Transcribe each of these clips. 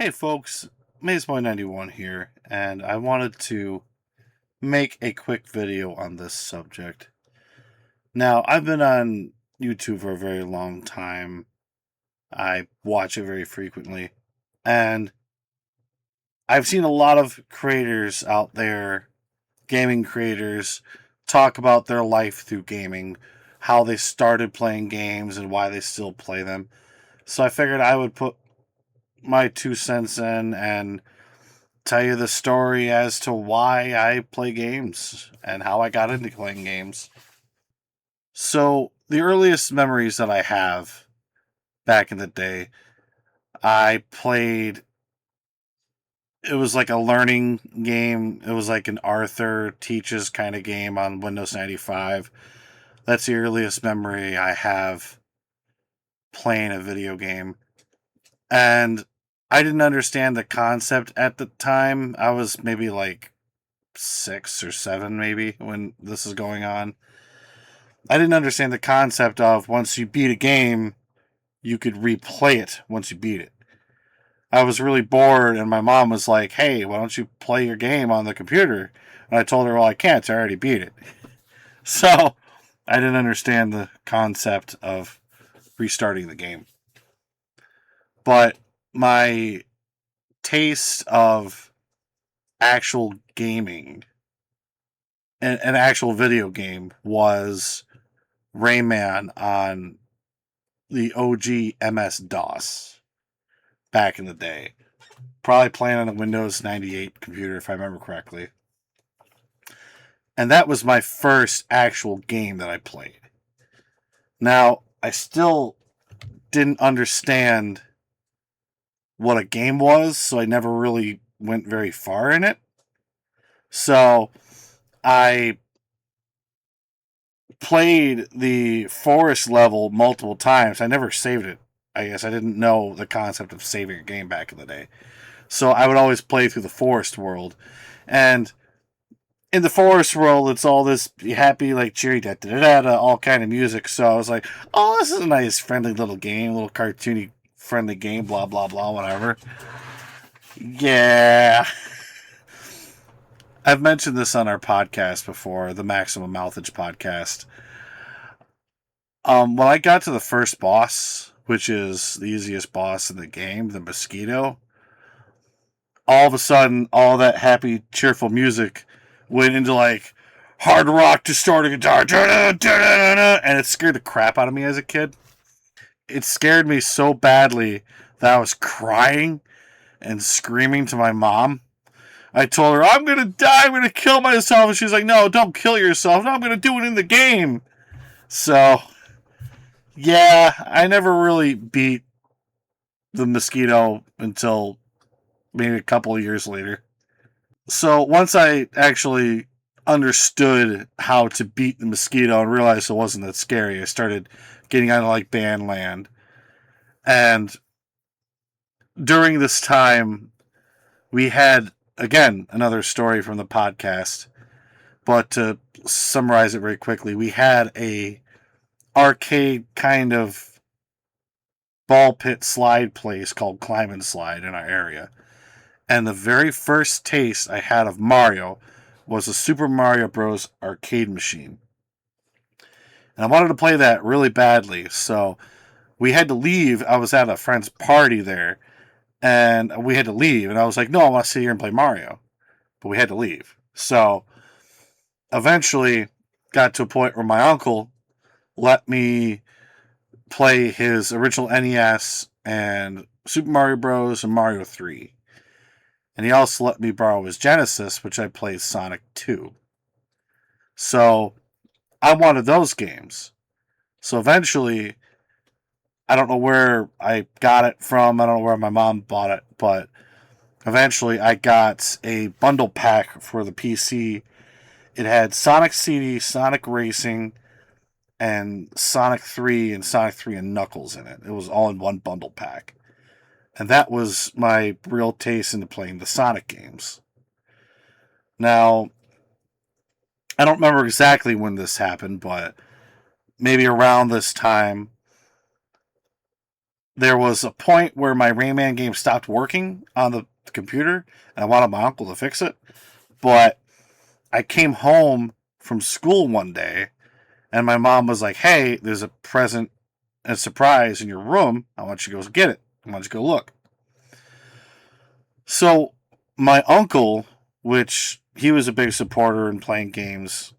Hey folks, MayesBoy91 here, and I wanted to make a quick video on this subject. Now, I've been on YouTube for a very long time. I watch it very frequently, and I've seen a lot of creators out there, gaming creators, talk about their life through gaming, how they started playing games and why they still play them. So I figured I would put my 2 cents in and tell you the story as to why I play games and how I got into playing games. So, the earliest memories that I have back in the day, I played. It was like a learning game. It was like an Arthur teaches kind of game on Windows 95. That's the earliest memory I have playing a video game. And I didn't understand the concept at the time. I was maybe like 6 or 7, maybe, when this is going on. I didn't understand the concept of once you beat a game, you could replay it once you beat it. I was really bored, and my mom was like, "Hey, why don't you play your game on the computer?" And I told her, "Well, I can't. I already beat it." So I didn't understand the concept of restarting the game. But my taste of actual gaming, an actual video game, was Rayman on the OG MS DOS back in the day. Probably playing on a Windows 98 computer, if I remember correctly. And that was my first actual game that I played. Now, I still didn't understand what a game was, so I never really went very far in it. So I played the forest level multiple times. I never saved it. I guess I didn't know the concept of saving a game back in the day. So I would always play through the forest world. And in the forest world, it's all this happy, like cheery, da da da da, all kind of music. So I was like, oh, this is a nice, friendly little game, little cartoony, friendly game, blah, blah, blah, whatever. Yeah. I've mentioned this on our podcast before, the Maximum Mouthage podcast. When I got to the first boss, which is the easiest boss in the game, the mosquito, all of a sudden, all that happy, cheerful music went into like hard rock distorted guitar, and it scared the crap out of me as a kid. It scared me so badly that I was crying and screaming to my mom. I told her, I'm going to die, I'm going to kill myself. And she's like, no, don't kill yourself. No, I'm going to do it in the game. So, yeah, I never really beat the mosquito until maybe a couple of years later. So once I actually understood how to beat the mosquito and realized it wasn't that scary, I started getting onto like Bandland. And during this time, we had again another story from the podcast. But to summarize it very quickly, we had a arcade kind of ball pit slide place called Climb and Slide in our area. And the very first taste I had of Mario was a Super Mario Bros. Arcade machine. And I wanted to play that really badly, so we had to leave. I was at a friend's party there, and we had to leave. And I was like, no, I want to sit here and play Mario. But we had to leave. So eventually got to a point where my uncle let me play his original NES and Super Mario Bros. And Mario 3. And he also let me borrow his Genesis, which I played Sonic 2. So I wanted those games. So eventually, I don't know where I got it from. I don't know where my mom bought it, but eventually I got a bundle pack for the PC. It had Sonic CD, Sonic Racing, and Sonic 3 and Sonic 3 and Knuckles in it. It was all in one bundle pack. And that was my real taste into playing the Sonic games. Now, I don't remember exactly when this happened, but maybe around this time, there was a point where my Rayman game stopped working on the computer, and I wanted my uncle to fix it. But I came home from school one day, and my mom was like, "Hey, there's a present, a surprise in your room. I want you to go get it. I want you to go look." So my uncle, which he was a big supporter in playing games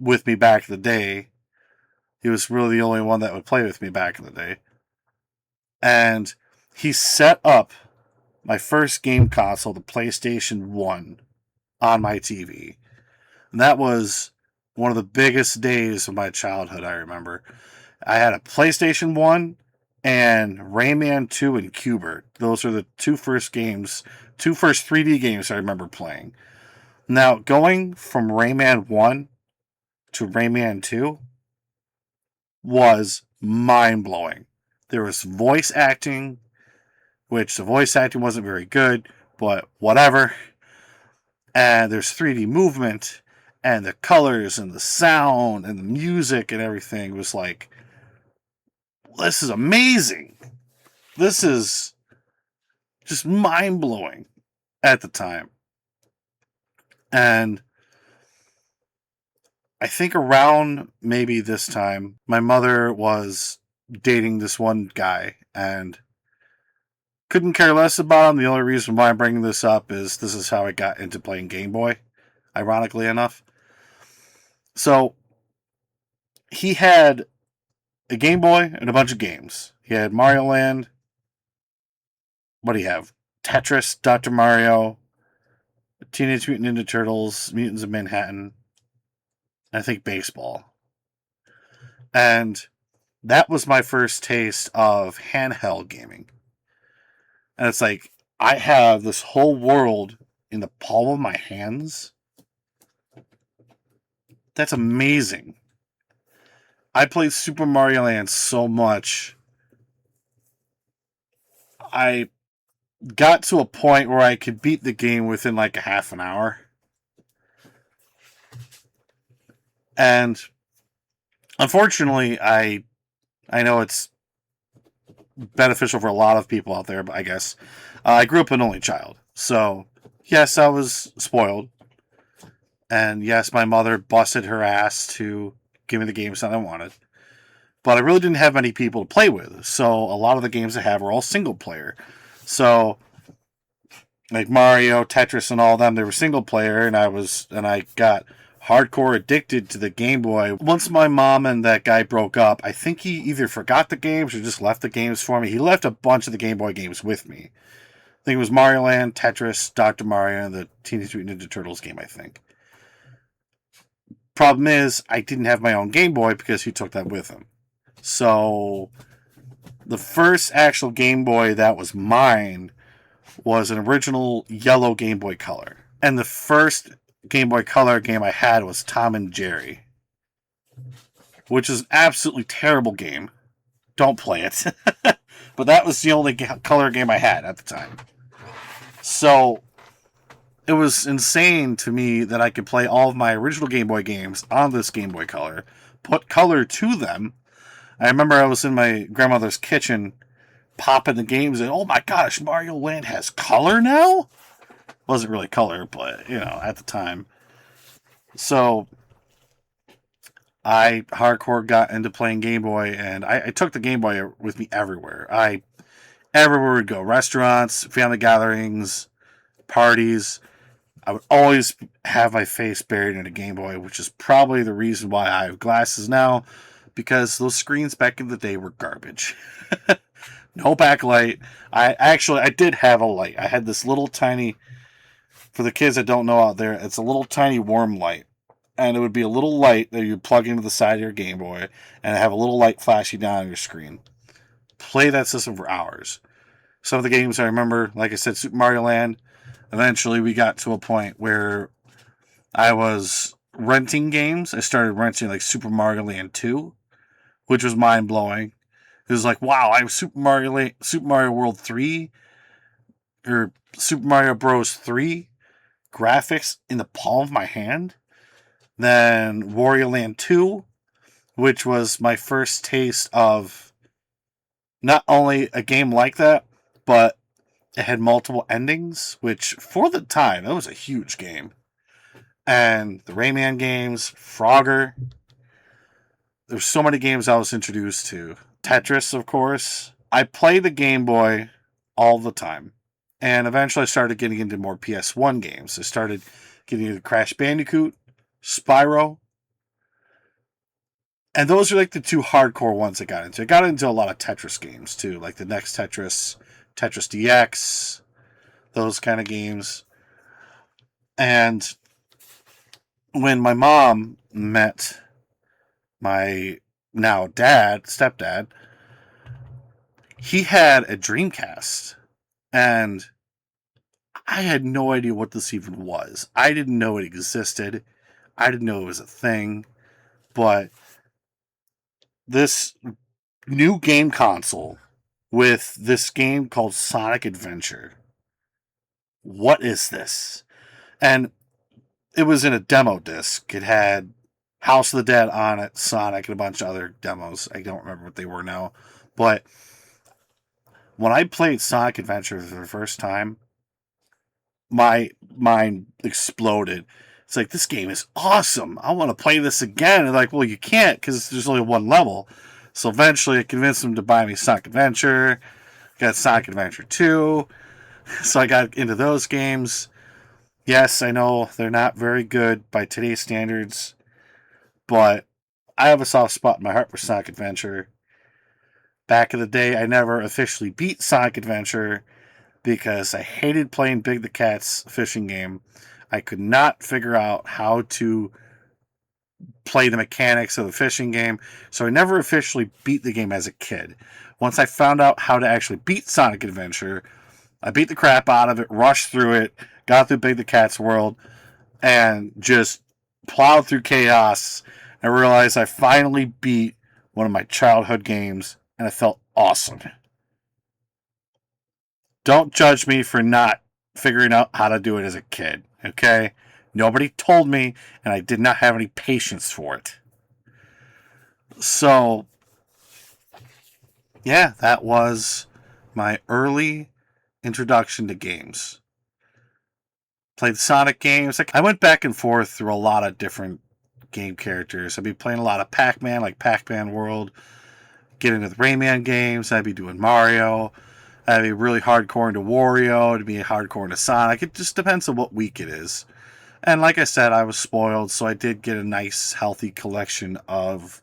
with me back in the day, he was really the only one that would play with me back in the day. And he set up my first game console, the PlayStation 1, on my TV. And that was one of the biggest days of my childhood, I remember. I had a PlayStation 1 and Rayman 2 and Cubert. Those are the two first 3D games I remember playing. Now, going from Rayman 1 to Rayman 2 was mind blowing. There was voice acting, which the voice acting wasn't very good, but whatever. And there's 3D movement, and the colors, and the sound, and the music, and everything was like, this is amazing. This is just mind blowing at the time. And I think around maybe this time, my mother was dating this one guy and couldn't care less about him. The only reason why I'm bringing this up is this is how I got into playing Game Boy, ironically enough. So he had a Game Boy and a bunch of games. He had Mario Land. What do you have? Tetris, Dr. Mario, Teenage Mutant Ninja Turtles, Mutants of Manhattan, I think baseball. And that was my first taste of handheld gaming. And it's like, I have this whole world in the palm of my hands. That's amazing. I played Super Mario Land so much. I got to a point where I could beat the game within like a half an hour. And unfortunately, I know it's beneficial for a lot of people out there, but I guess I grew up an only child. So, yes, I was spoiled. And yes, my mother busted her ass to give me the games that I wanted. But I really didn't have many people to play with. So, a lot of the games I have were all single player. So, like Mario, Tetris, and all them, they were single player, and I got hardcore addicted to the Game Boy. Once my mom and that guy broke up, I think he either forgot the games or just left the games for me. He left a bunch of the Game Boy games with me. I think it was Mario Land, Tetris, Dr. Mario, and the Teenage Mutant Ninja Turtles game, I think. Problem is, I didn't have my own Game Boy because he took that with him. So, the first actual Game Boy that was mine was an original yellow Game Boy Color. And the first Game Boy Color game I had was Tom and Jerry, which is an absolutely terrible game. Don't play it. But that was the only color game I had at the time. So it was insane to me that I could play all of my original Game Boy games on this Game Boy Color, put color to them. I remember I was in my grandmother's kitchen popping the games and, oh my gosh, Mario Land has color now? Wasn't really color, but, at the time. So I hardcore got into playing Game Boy, and I took the Game Boy with me everywhere. Everywhere we'd go. Restaurants, family gatherings, parties. I would always have my face buried in a Game Boy, which is probably the reason why I have glasses now, because those screens back in the day were garbage. No backlight. I did have a light. I had this little tiny, for the kids that don't know out there, it's a little tiny worm light. And it would be a little light that you plug into the side of your Game Boy, and have a little light flashing down on your screen. Play that system for hours. Some of the games I remember, like I said, Super Mario Land. Eventually, we got to a point where I was renting games. I started renting like Super Mario Land 2, which was mind blowing. It was like, wow, I have Super Mario World 3, or Super Mario Bros. 3 graphics in the palm of my hand. Then Wario Land 2, which was my first taste of Not only a game like that, but it had multiple endings, which for the time, that was a huge game. And the Rayman games, Frogger. There's so many games I was introduced to. Tetris, of course. I played the Game Boy all the time. And eventually I started getting into more PS1 games. I started getting into Crash Bandicoot, Spyro, and those are like the two hardcore ones I got into. I got into a lot of Tetris games too, like the next Tetris, Tetris DX, those kind of games. And when my mom met my now stepdad, he had a Dreamcast. And I had no idea what this even was. I didn't know it existed. I didn't know it was a thing. But this new game console with this game called Sonic Adventure. What is this? And it was in a demo disc. It had House of the Dead on it, Sonic, and a bunch of other demos. I don't remember what they were now. But when I played Sonic Adventure for the first time, my mind exploded. It's like, this game is awesome. I want to play this again. And like, well, you can't because there's only one level. So eventually I convinced them to buy me Sonic Adventure. Got Sonic Adventure 2. So I got into those games. Yes, I know they're not very good by today's standards, but I have a soft spot in my heart for Sonic Adventure. Back in the day, I never officially beat Sonic Adventure because I hated playing Big the Cat's fishing game. I could not figure out how to play the mechanics of the fishing game, so I never officially beat the game as a kid. Once I found out how to actually beat Sonic Adventure, I beat the crap out of it, rushed through it, got through Big the Cat's world, and just plowed through chaos and realized I finally beat one of my childhood games, and it felt awesome. Don't judge me for not figuring out how to do it as a kid, okay? Nobody told me, and I did not have any patience for it. So, yeah, that was my early introduction to games. Played Sonic games. I went back and forth through a lot of different game characters. I'd be playing a lot of Pac-Man, like Pac-Man World. Getting into the Rayman games. I'd be doing Mario. I'd be really hardcore into Wario. I'd be hardcore into Sonic. It just depends on what week it is. And like I said, I was spoiled, so I did get a nice, healthy collection of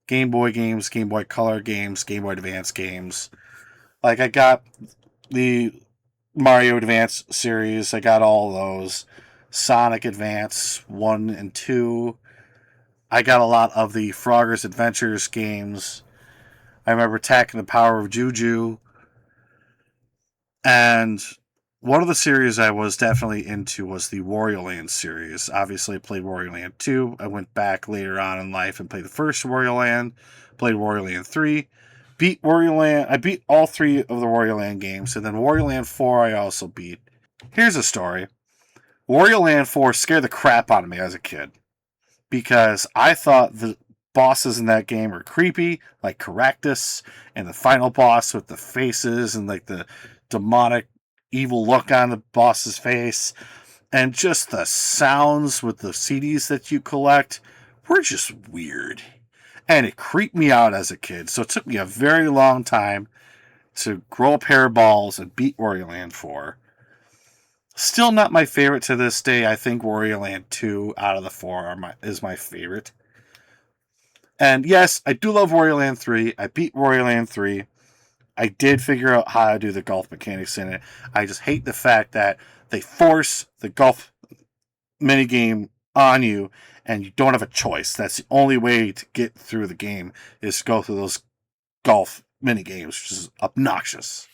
Game Boy games, Game Boy Color games, Game Boy Advance games. Like, I got the Mario Advance series. I got all those. Sonic Advance 1 and 2. I got a lot of the Frogger's Adventures games. I remember attacking the Power of Juju. And one of the series I was definitely into was the Wario Land series. Obviously, I played Wario Land 2. I went back later on in life and played the first Wario Land. Played Wario Land 3. Beat Wario Land. I beat all three of the Wario Land games. And then Wario Land 4 I also beat. Here's a story. Wario Land 4 scared the crap out of me as a kid. Because I thought the bosses in that game were creepy, like Caractus, and the final boss with the faces and like the demonic evil look on the boss's face, and just the sounds with the CDs that you collect were just weird. And it creeped me out as a kid, so it took me a very long time to grow a pair of balls and beat Wario Land 4. Still not my favorite to this day. I think Wario Land 2 out of the 4 is my favorite. And yes, I do love Wario Land 3. I beat Wario Land 3. I did figure out how to do the golf mechanics in it. I just hate the fact that they force the golf minigame on you and you don't have a choice. That's the only way to get through the game is to go through those golf minigames, which is obnoxious.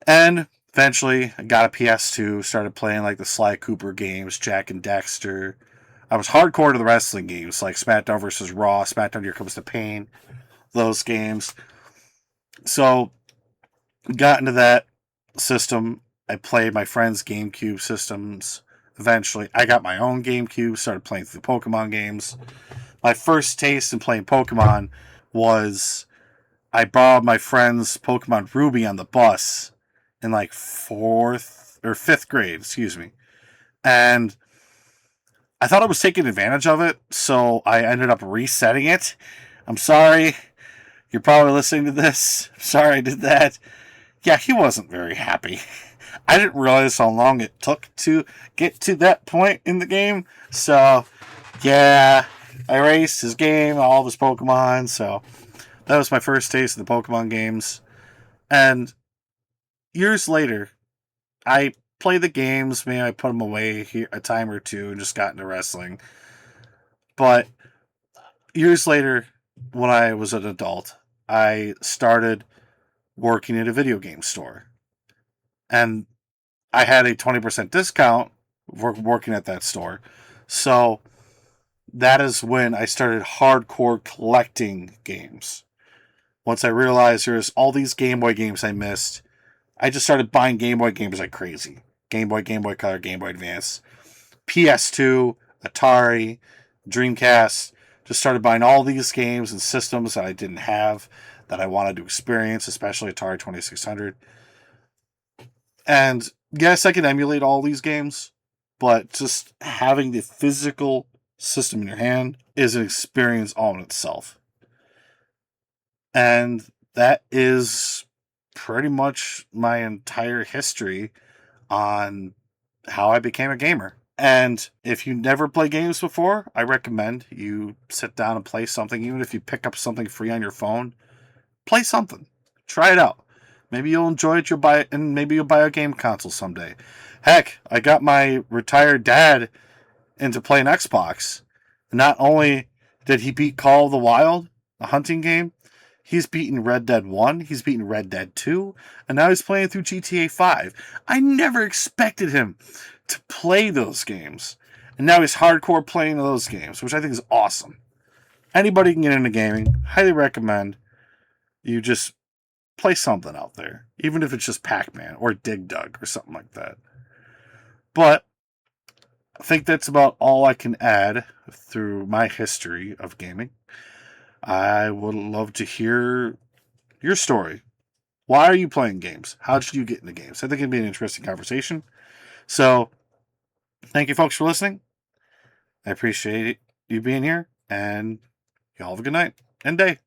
And eventually, I got a PS2, started playing like the Sly Cooper games, Jack and Dexter. I was hardcore to the wrestling games, like SmackDown vs. Raw, SmackDown Here Comes the Pain, those games. So, got into that system. I played my friends' GameCube systems. Eventually, I got my own GameCube, started playing through the Pokemon games. My first taste in playing Pokemon was I borrowed my friend's Pokemon Ruby on the bus in like fourth or fifth grade, excuse me. And I thought I was taking advantage of it, so I ended up resetting it. I'm sorry. You're probably listening to this. I'm sorry I did that. Yeah, he wasn't very happy. I didn't realize how long it took to get to that point in the game. So, yeah, I erased his game, all of his Pokemon. So, that was my first taste of the Pokemon games. And years later, I played the games. Maybe I put them away here a time or two and just got into wrestling. But years later, when I was an adult, I started working at a video game store. And I had a 20% discount working at that store. So that is when I started hardcore collecting games. Once I realized there's all these Game Boy games I missed, I just started buying Game Boy games like crazy. Game Boy Color, Game Boy Advance, PS2, Atari, Dreamcast. Just started buying all these games and systems that I didn't have that I wanted to experience, especially Atari 2600. And yes, I can emulate all these games, but just having the physical system in your hand is an experience all in itself. And that is pretty much my entire history on how I became a gamer. And if you never play games before, I recommend you sit down and play something. Even if you pick up something free on your phone, play something. Try it out. Maybe you'll enjoy it. You'll buy it, and maybe you'll buy a game console someday. Heck, I got my retired dad into playing Xbox. Not only did he beat Call of the Wild, a hunting game, he's beaten Red Dead 1, he's beaten Red Dead 2, and now he's playing through GTA 5. I never expected him to play those games. And now he's hardcore playing those games, which I think is awesome. Anybody can get into gaming. Highly recommend you just play something out there, even if it's just Pac-Man or Dig Dug or something like that. But I think that's about all I can add through my history of gaming. I would love to hear your story. Why are you playing games? How did you get into games? I think it'd be an interesting conversation. So, thank you folks for listening. I appreciate you being here, and y'all have a good night and day.